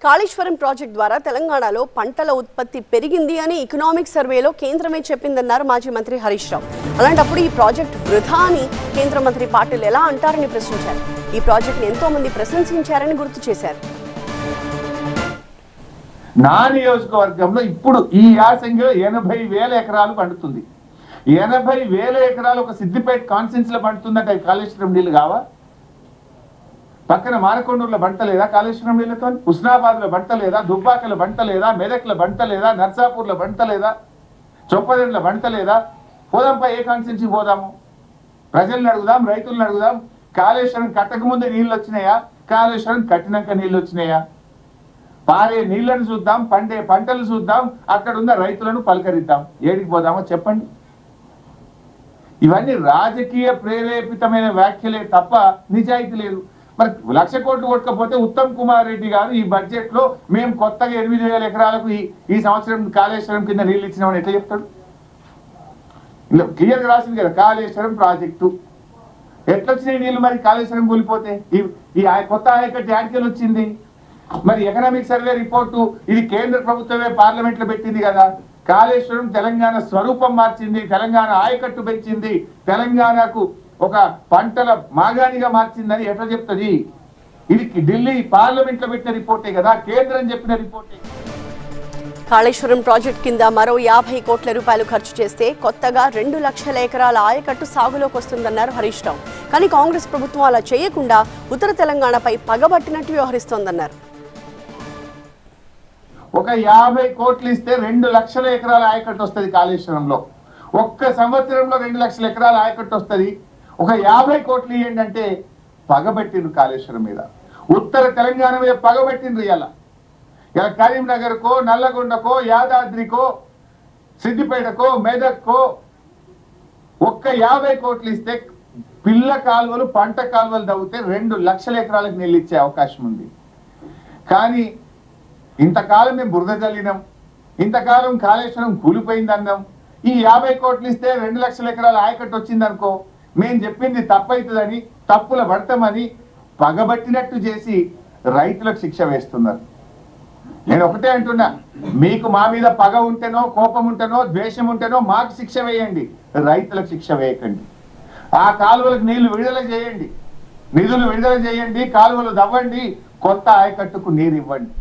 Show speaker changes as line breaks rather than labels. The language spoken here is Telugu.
కాళేశ్వరం ప్రాజెక్ట్ ద్వారా తెలంగాణలో పంటల ఉత్పత్తి పెరిగింది అని ఎకనామిక్ సర్వేలో కేంద్రమే చెప్పిందన్నారు మాజీ మంత్రి హరీష్ రావు. అలాంటప్పుడు ఈ ప్రాజెక్ట్ వృధా అని కేంద్ర మంత్రి పాటిల్ ఎలా అంటారని ప్రశ్నించారు. ఈ ప్రాజెక్ట్ని ఎంతో మంది ప్రశంసించారని గుర్తు చేశారు.
నా నియోజకవర్గంలో ఇప్పుడు ఈ యాసంగిలో 80,000 ఎకరాలు పండుతుంది. 80,000 ఎకరాలు ఒక సిద్దిపేట కాన్స్టిట్యున్సీ లో పండుతుందంటే కాళేశ్వరం నీళ్లు కావా? పక్కన మారకొండూరులో బంట లేదా కాళేశ్వరం నీళ్లతో? హుస్నాబాద్ లో బంట లేదా? దుబ్బాకలో బంట లేదా? మెదక్లో బంట లేదా? నర్సాపూర్లో బంట లేదా? చొప్పదండ్ల బంట లేదా? పోదాంపై ఏ కాన్స్టిట్యున్సీ పోదాము? ప్రజలను అడుగుదాం, రైతులను అడుగుదాం. కాళేశ్వరం కట్టక ముందే నీళ్ళు వచ్చినాయా? కాళేశ్వరం కట్టినాక నీళ్ళు వచ్చినాయా? పారే నీళ్లను చూద్దాం, పండే పంటలు చూద్దాం, అక్కడ ఉన్న రైతులను పలకరిద్దాం. ఏడికి పోదామో చెప్పండి. ఇవన్నీ రాజకీయ ప్రేరేపితమైన వ్యాఖ్యలే తప్ప నిజాయితీ లేదు. మరి 1,00,000 కోట్లు కొట్టకపోతే ఉత్తమ్ కుమార్ రెడ్డి గారు ఈ బడ్జెట్ లో మేము కొత్తగా 8,000 ఎకరాలకు ఈ సంవత్సరం కాళేశ్వరం కింద నీళ్ళు ఇచ్చినామని ఎట్లా చెప్తాడు? ఇలా క్లియర్ గా రాసింది కదా, కాళేశ్వరం ప్రాజెక్టు. ఎట్లొచ్చినాయి నీళ్ళు మరి కాళేశ్వరం కూలిపోతే? ఈ కొత్త ఆయకట్టు యాడికెళ్ళి వచ్చింది? మరి ఎకనామిక్ సర్వే రిపోర్టు ఇది కేంద్ర ప్రభుత్వమే పార్లమెంట్ లో పెట్టింది కదా. కాళేశ్వరం తెలంగాణ స్వరూపం మార్చింది, తెలంగాణ ఆయకట్టు పెంచింది, తెలంగాణకు ఒక పంటల మాగాణిగా మార్చిందని ఎట్లా చెప్తుంది? ఇది ఢిల్లీ పార్లమెంట్ లో పెట్టిన రిపోర్టే కదా, కేంద్రం చెప్పిన రిపోర్టే.
కాళేశ్వరం ప్రాజెక్ట్ కింద మరో 50 కోట్ల రూపాయలు ఖర్చు చేస్తే కొత్తగా 2 లక్షల ఎకరాల ఆయకట్టు సాగులోకి వస్తుందన్నారు హరీష్ రావు. కానీ కాంగ్రెస్ ప్రభుత్వం అలా చేయకుండా ఉత్తర తెలంగాణపై పగబట్టినట్టు వ్యవహరిస్తోందన్నారు.
ఒక 50 కోట్లు ఇస్తే 2 లక్షల ఎకరాల ఆయకట్టు వస్తుంది కాళేశ్వరంలో. ఒక్క సంవత్సరంలో 2 లక్షల ఎకరాల ఆయకట్టు వస్తుంది. ఒక 50 కోట్లు ఇవ్వండి అంటే పగబట్టిండ్రు కాళేశ్వరం మీద, ఉత్తర తెలంగాణ మీద పగబట్టిండ్రు. ఇలా కరీంనగర్కో, నల్లగొండకో, యాదాద్రికో, సిద్దిపేటకో, మెదక్కో ఒక్క 50 కోట్లు ఇస్తే పిల్ల కాలువలు, పంట కాలువలు తవ్వితే 2 లక్షల ఎకరాలకు నీళ్ళు ఇచ్చే అవకాశం ఉంది. కానీ ఇంతకాలం మేము బురద జల్లినాం, ఇంతకాలం కాళేశ్వరం కూలిపోయిందన్నాం. ఈ 50 కోట్లు ఇస్తే 2 లక్షల ఎకరాల ఆయకట్టు వచ్చిందనుకో, మేము చెప్పింది తప్పవుతుందని, తప్పుల పడతామని పగబట్టినట్టు చేసి రైతులకు శిక్ష వేస్తున్నారు. నేను ఒకటే అంటున్నా, మీకు మా మీద పగ ఉంటేనో, కోపం ఉంటేనో, ద్వేషం ఉంటేనో మాకు శిక్ష వేయండి, రైతులకు శిక్ష వేయకండి. ఆ కాలువలకు నీళ్లు విడుదల చేయండి, నిధులు విడుదల చేయండి, కాలువలు దవ్వండి, కొత్త ఆయకట్టుకు నీరు ఇవ్వండి.